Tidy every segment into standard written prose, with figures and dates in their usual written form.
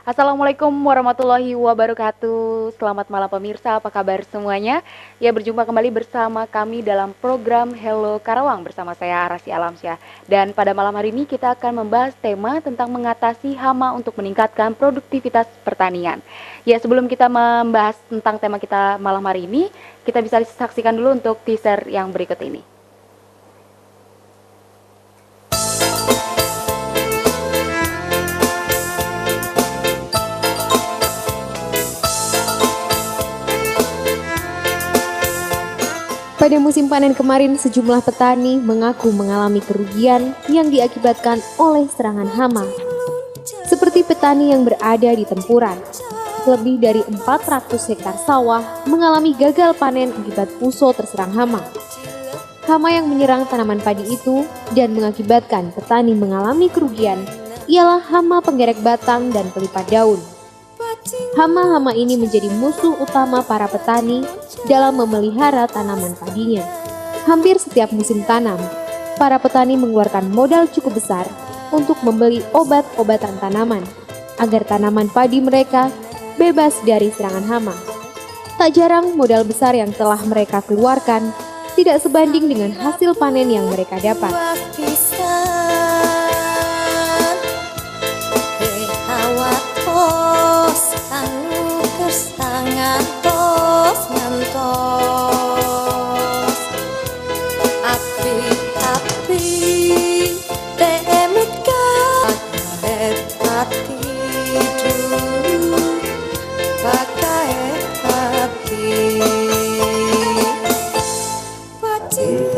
Assalamualaikum warahmatullahi wabarakatuh. Selamat malam pemirsa, apa kabar semuanya? Ya, berjumpa kembali bersama kami dalam program Hello Karawang bersama saya Arasi Alamsyah. Dan pada malam hari ini kita akan membahas tema tentang mengatasi hama untuk meningkatkan produktivitas pertanian. Ya, sebelum kita membahas tentang tema kita malam hari ini, kita bisa saksikan dulu untuk teaser yang berikut ini. Pada musim panen kemarin, sejumlah petani mengaku mengalami kerugian yang diakibatkan oleh serangan hama. Seperti petani yang berada di Tempuran, lebih dari 400 hektar sawah mengalami gagal panen akibat puso terserang hama. Hama yang menyerang tanaman padi itu dan mengakibatkan petani mengalami kerugian ialah hama penggerek batang dan pelipat daun. Hama-hama ini menjadi musuh utama para petani dalam memelihara tanaman padinya. Hampir setiap musim tanam, para petani mengeluarkan modal cukup besar untuk membeli obat-obatan tanaman agar tanaman padi mereka bebas dari serangan hama. Tak jarang modal besar yang telah mereka keluarkan tidak sebanding dengan hasil panen yang mereka dapat.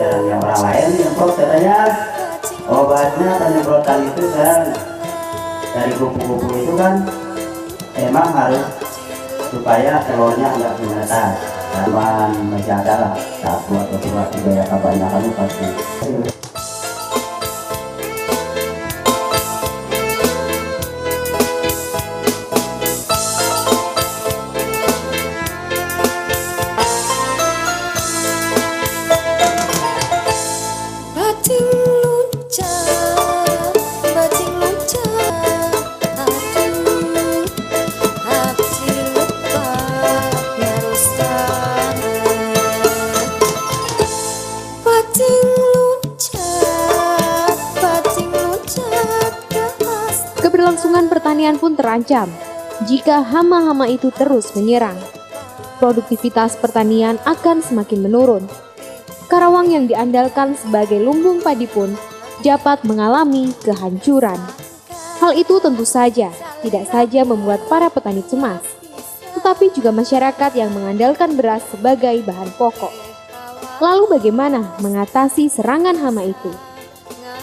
Yang orang lain nyemprot katanya obatnya penyemprotan itu kan dari kupu-kupu itu kan emang harus supaya telurnya nggak menetas dan menjaga lah satu atau dua supaya kebanyakan itu pasti. Keberlangsungan pertanian pun terancam jika hama-hama itu terus menyerang. Produktivitas pertanian akan semakin menurun. Karawang yang diandalkan sebagai lumbung padi pun dapat mengalami kehancuran. Hal itu tentu saja tidak saja membuat para petani cemas, tetapi juga masyarakat yang mengandalkan beras sebagai bahan pokok. Lalu bagaimana mengatasi serangan hama itu?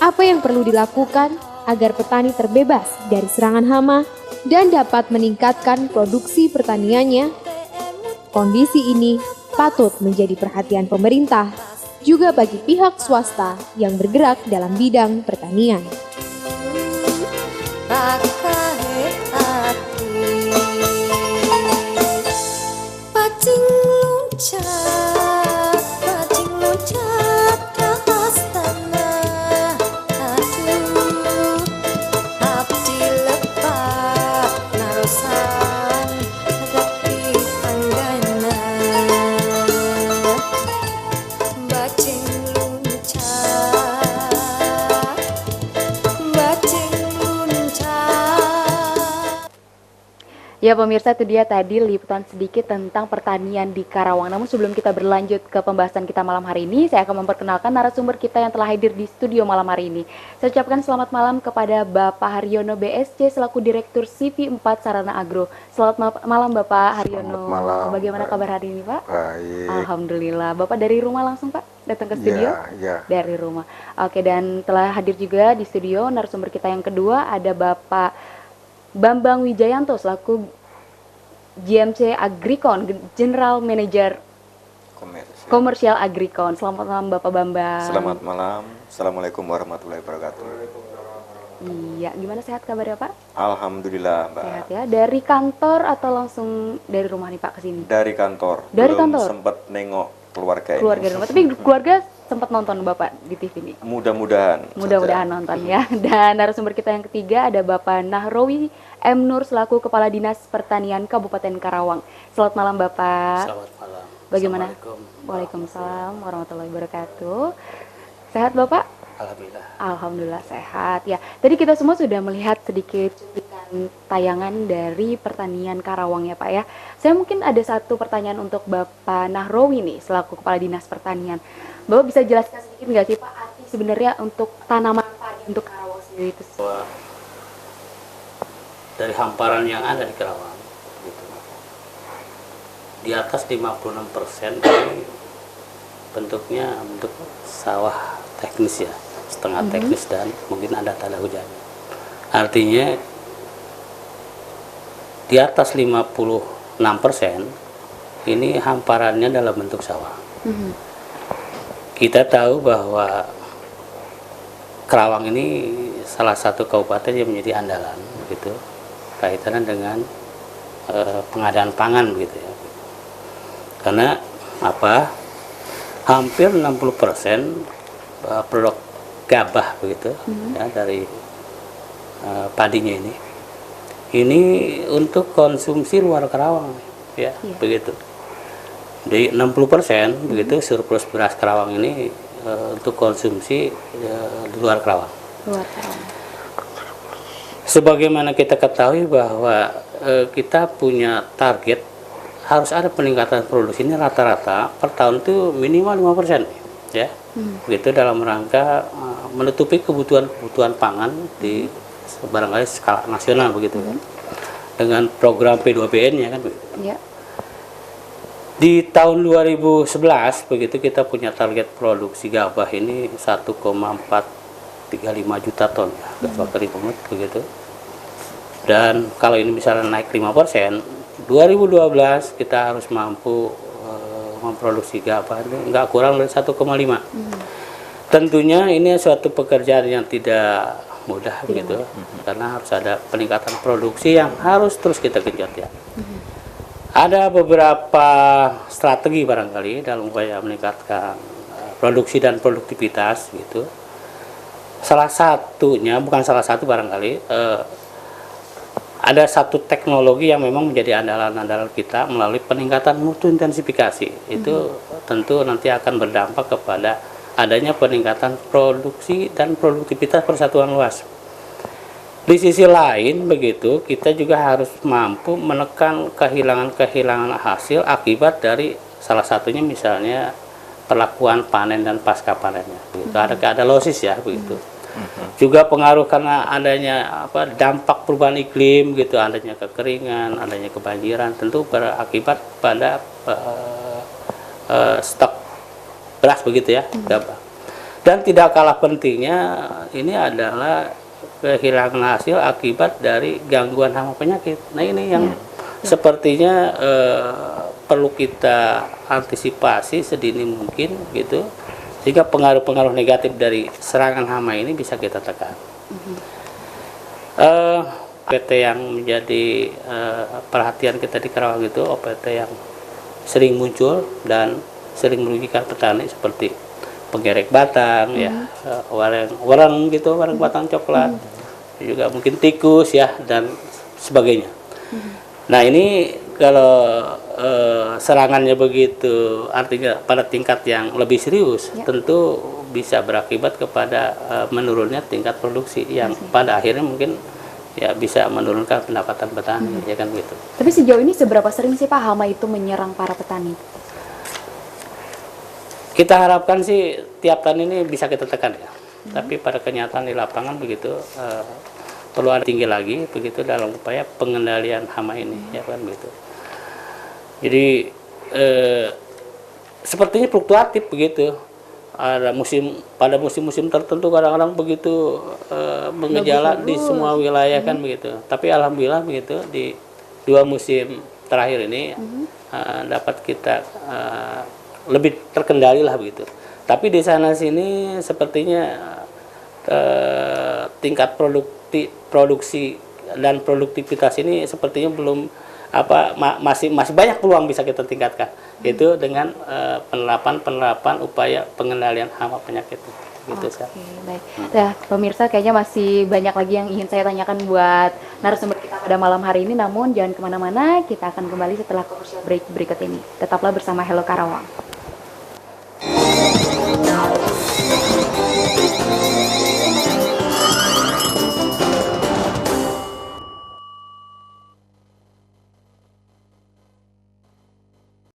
Apa yang perlu dilakukan agar petani terbebas dari serangan hama dan dapat meningkatkan produksi pertaniannya? Kondisi ini patut menjadi perhatian pemerintah, juga bagi pihak swasta yang bergerak dalam bidang pertanian. Ya pemirsa, itu dia tadi liputan sedikit tentang pertanian di Karawang. Namun sebelum kita berlanjut ke pembahasan kita malam hari ini, saya akan memperkenalkan narasumber kita yang telah hadir di studio malam hari ini. Saya ucapkan selamat malam kepada Bapak Haryono BSC selaku Direktur CV 4 Sarana Agro. Selamat malam Bapak Haryono. Selamat malam. Bagaimana kabar hari ini Pak? Baik. Alhamdulillah. Bapak dari rumah langsung Pak datang ke studio? Ya. Dari rumah. Oke, dan telah hadir juga di studio narasumber kita yang kedua ada Bapak Bambang Wijayanto selaku GMC Agricon, General Manager Komersial Agricon. Selamat malam Bapak Bambang. Selamat malam. Assalamualaikum warahmatullahi wabarakatuh. Iya, gimana sehat kabarnya Pak? Alhamdulillah Mbak. Sehat ya. Dari kantor atau langsung dari rumah nih Pak ke sini? Dari kantor. Dari Belum kantor? sempat nengok keluarga Keluarga ini. di rumah. Tapi keluarga sempat nonton Bapak di TV ini? Mudah-mudahan. Mudah-mudahan nonton ya. Dan narasumber kita yang ketiga ada Bapak Nahrawi M. Nur selaku Kepala Dinas Pertanian Kabupaten Karawang. Selamat malam Bapak. Selamat malam. Bagaimana? Assalamualaikum. Waalaikumsalam warahmatullahi wabarakatuh. Sehat Bapak? Alhamdulillah. Alhamdulillah sehat ya. Tadi kita semua sudah melihat sedikit cuplikan tayangan dari pertanian Karawang ya Pak ya. Saya mungkin ada satu pertanyaan untuk Bapak Nahrawi nih selaku Kepala Dinas Pertanian. Bapak bisa jelaskan sedikit nggak sih Pak arti sebenarnya untuk tanaman padi untuk Karawang sendiri itu? Bahwa dari hamparan yang ada di Karawang, gitu, di atas 56% ini bentuknya bentuk sawah teknis ya, setengah teknis dan mungkin ada tanda hujan. Artinya di atas 56% ini hamparannya dalam bentuk sawah. Kita tahu bahwa Karawang ini salah satu kabupaten yang menjadi andalan gitu kaitannya dengan pengadaan pangan begitu ya. Karena apa? Hampir 60% produk gabah begitu ya dari padinya ini untuk konsumsi luar Karawang ya, begitu. Di 60% begitu surplus beras Karawang ini untuk konsumsi di luar Karawang. Luar Karawang. Sebagaimana kita ketahui bahwa kita punya target harus ada peningkatan produksi ini rata-rata per tahun itu minimal 5% ya. Begitu dalam rangka menutupi kebutuhan pangan di barangkali skala nasional begitu kan. Dengan program P2PN-nya kan begitu. Ya. Di tahun 2011 begitu kita punya target produksi gabah ini 1,435 juta ton ya, gabah kering umut begitu. Dan kalau ini misalnya naik 5%, 2012 kita harus mampu memproduksi gabah itu nggak kurang dari 1,5. Tentunya ini suatu pekerjaan yang tidak mudah begitu, karena harus ada peningkatan produksi yang harus terus kita genjot ya. Ada beberapa strategi barangkali dalam upaya meningkatkan produksi dan produktivitas gitu. Salah satunya, bukan salah satu barangkali, ada satu teknologi yang memang menjadi andalan-andalan kita melalui peningkatan mutu intensifikasi. Itu tentu nanti akan berdampak kepada adanya peningkatan produksi dan produktivitas persatuan luas. Di sisi lain begitu, kita juga harus mampu menekan kehilangan hasil akibat dari salah satunya misalnya perlakuan panen dan pasca panennya. Begitu. Ada losis ya begitu. Juga pengaruh karena adanya dampak perubahan iklim gitu, adanya kekeringan, adanya kebanjiran, tentu berakibat pada stok beras begitu ya, gabah. Dan tidak kalah pentingnya ini adalah kehilangan hasil akibat dari gangguan hama penyakit. Nah ini yang sepertinya perlu kita antisipasi sedini mungkin gitu, sehingga pengaruh-pengaruh negatif dari serangan hama ini bisa kita tekan. OPT yang menjadi perhatian kita di Karawang itu OPT yang sering muncul dan sering merugikan petani seperti penggerek batang ya, warang gitu, warang batang coklat, juga mungkin tikus ya dan sebagainya. Nah ini kalau serangannya begitu, artinya pada tingkat yang lebih serius, tentu bisa berakibat kepada menurunnya tingkat produksi yang pada akhirnya mungkin ya bisa menurunkan pendapatan petani ya kan gitu. Tapi sejauh ini seberapa sering sih Pak hama itu menyerang para petani? Kita harapkan sih tiap tahun ini bisa kita tekan ya. Tapi pada kenyataan di lapangan begitu perlu ada tinggi lagi begitu dalam upaya pengendalian hama ini ya kan begitu. Jadi sepertinya fluktuatif begitu. Ada pada musim-musim tertentu kadang-kadang begitu mengejala di semua wilayah kan begitu. Tapi alhamdulillah begitu di 2 musim terakhir ini dapat kita lebih terkendali lah begitu. Tapi di sana sini sepertinya tingkat produksi dan produktivitas ini sepertinya belum masih banyak peluang bisa kita tingkatkan, yaitu dengan penerapan upaya pengendalian hama penyakit gitu. Oke, baik. Nah, pemirsa kayaknya masih banyak lagi yang ingin saya tanyakan buat narasumber kita pada malam hari ini, namun jangan kemana-mana, kita akan kembali setelah commercial break berikut ini. Tetaplah bersama Hello Karawang.